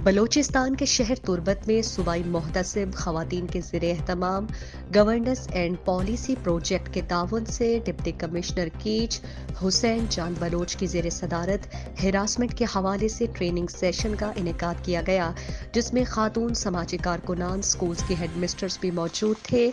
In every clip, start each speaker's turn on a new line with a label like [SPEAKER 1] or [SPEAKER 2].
[SPEAKER 1] بلوچستان کے شہر تربت میں صوبائی محتسب خواتین کے زیر اہتمام گورننس اینڈ پالیسی پروجیکٹ کے تعاون سے ڈپٹی کمشنر کیچ حسین جان بلوچ کی زیر صدارت ہراسمنٹ کے حوالے سے ٹریننگ سیشن کا انعقاد کیا گیا، جس میں خاتون سماجی کارکنان، اسکولز کے ہیڈ مسٹرز بھی موجود تھے۔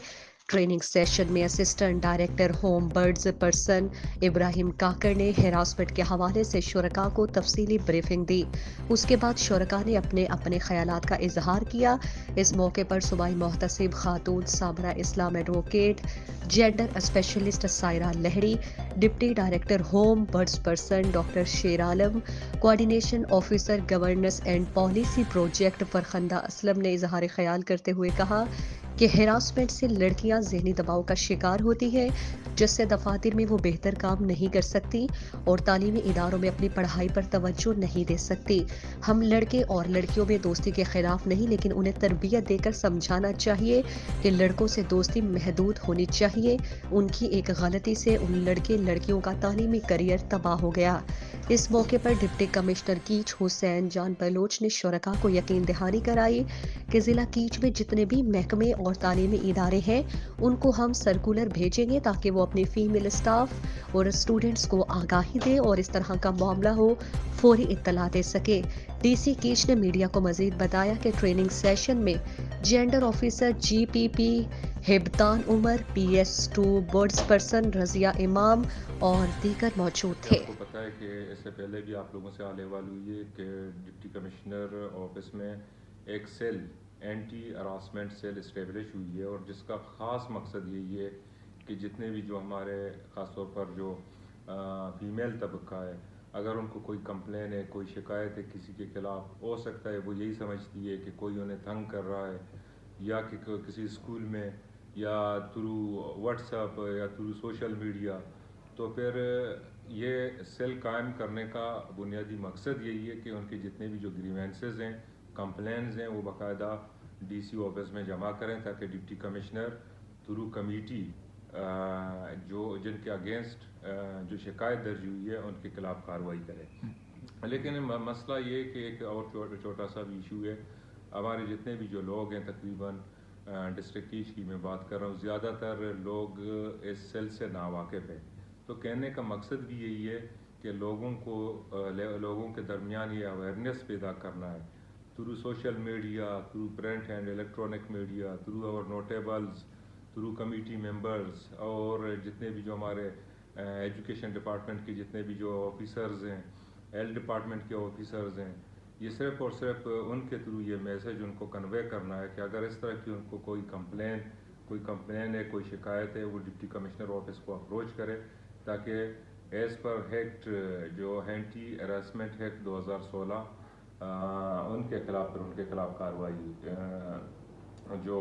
[SPEAKER 1] ٹریننگ سیشن میں assistant director ombudsperson Ibrahim Kakar نے ہراسمنٹ کے حوالے سے شرکاء کو تفصیلی بریفنگ دی۔ اس کے بعد شرکاء نے اپنے خیالات کا اظہار کیا۔ اس موقع پر صوبائی محتسب خاتون Samra Islam advocate, gender specialist Saira Lehri, deputy director ombudsperson doctor Sher Alam, coordination officer governance and policy project Farkhanda Aslam نے اظہار خیال کرتے ہوئے کہا کہ ہراسمنٹ سے لڑکیاں ذہنی دباؤ کا شکار ہوتی ہیں، جس سے دفاتر میں وہ بہتر کام نہیں کر سکتی اور تعلیمی اداروں میں اپنی پڑھائی پر توجہ نہیں دے سکتی۔ ہم لڑکے اور لڑکیوں میں دوستی کے خلاف نہیں، لیکن انہیں تربیت دے کر سمجھانا چاہیے کہ لڑکوں سے دوستی محدود ہونی چاہیے۔ ان کی ایک غلطی سے ان لڑکے لڑکیوں کا تعلیمی کیریئر تباہ ہو گیا۔ اس موقع پر ڈپٹی کمشنر کیچ حسین جان بلوچ نے شرکاء کو یقین دہانی کرائی کہ ضلع کیچ میں جتنے بھی محکمے اور تعلیمی ادارے ہیں ان کو ہم سرکولر بھیجیں گے تاکہ وہ اپنی فیمیل اسٹاف اور اسٹوڈنٹس کو آگاہی دے اور اس طرح کا معاملہ ہو فوری اطلاع دے سکے۔ ڈی سی کیچ نے میڈیا کو مزید بتایا کہ ٹریننگ سیشن میں gender officer G P P ہبتان Umar, P S 2 ombudsperson Razia Imam اور دیگر موجود تھے۔
[SPEAKER 2] آپ کو پتہ ہے کہ اس سے پہلے بھی آپ لوگوں سے حال ہوئی ہے کہ ڈپٹی کمشنر آفس میں ایک cell anti harassment cell establish ہوئی ہے، اور جس کا خاص مقصد یہی ہے کہ جتنے بھی جو ہمارے خاص طور پر جو فیمیل طبقہ ہے، اگر ان کو کوئی کمپلین ہے، کوئی شکایت ہے کسی کے خلاف، ہو سکتا ہے وہ یہی سمجھتی ہے کہ کوئی انہیں تنگ کر رہا ہے، یا کہ کسی اسکول میں یا تھرو واٹس ایپ یا تھرو سوشل میڈیا، تو پھر یہ سیل قائم کرنے کا بنیادی مقصد یہی ہے کہ ان کے جتنے بھی جو گریوینسز ہیں، کمپلینز ہیں، وہ باقاعدہ ڈی سی آفس میں جمع کریں تاکہ ڈپٹی کمشنر تھرو کمیٹی جو جن کے اگینسٹ جو شکایت درج ہوئی ہے ان کے خلاف کارروائی کرے۔ لیکن مسئلہ یہ کہ ایک اور چھوٹا سا بھی ایشو ہے، ہمارے جتنے بھی جو لوگ ہیں تقریباً ڈسٹرکٹ کیچ کی میں بات کر رہا ہوں، زیادہ تر لوگ اس سیل سے ناواقف ہیں۔ تو کہنے کا مقصد بھی یہی ہے کہ لوگوں کے درمیان یہ اویئرنیس پیدا کرنا ہے through social media, through print and electronic media, through our notables, through committee members, اور جتنے بھی جو ہمارے ایجوکیشن ڈپارٹمنٹ کے جتنے بھی جو آفیسرز ہیں، ہیلتھ ڈپارٹمنٹ کے آفیسرز ہیں، یہ صرف اور صرف ان کے تھرو یہ میسج ان کو کنوے کرنا ہے کہ اگر اس طرح کی ان کو کوئی کمپلین ہے، کوئی شکایت ہے، وہ ڈپٹی کمشنر آفس کو اپروچ کرے تاکہ ایز پر ایکٹ جو اینٹی ہراسمنٹ ایکٹ 2016 ان کے خلاف کارروائی جو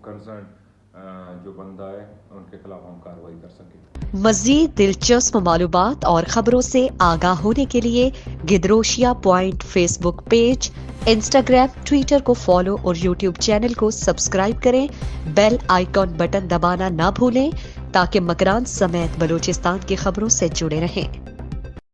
[SPEAKER 2] کنسرن جو بندہ ہے ان کے خلاف ہم کارروائی کر سکیں۔
[SPEAKER 1] مزید دلچسپ معلومات اور خبروں سے آگاہ ہونے کے لیے Gedrosia point Facebook page, Instagram, Twitter کو فالو اور یوٹیوب چینل کو سبسکرائب کریں۔ بیل آئیکن بٹن دبانا نہ بھولیں تاکہ مکران سمیت بلوچستان کی خبروں سے جڑے رہیں۔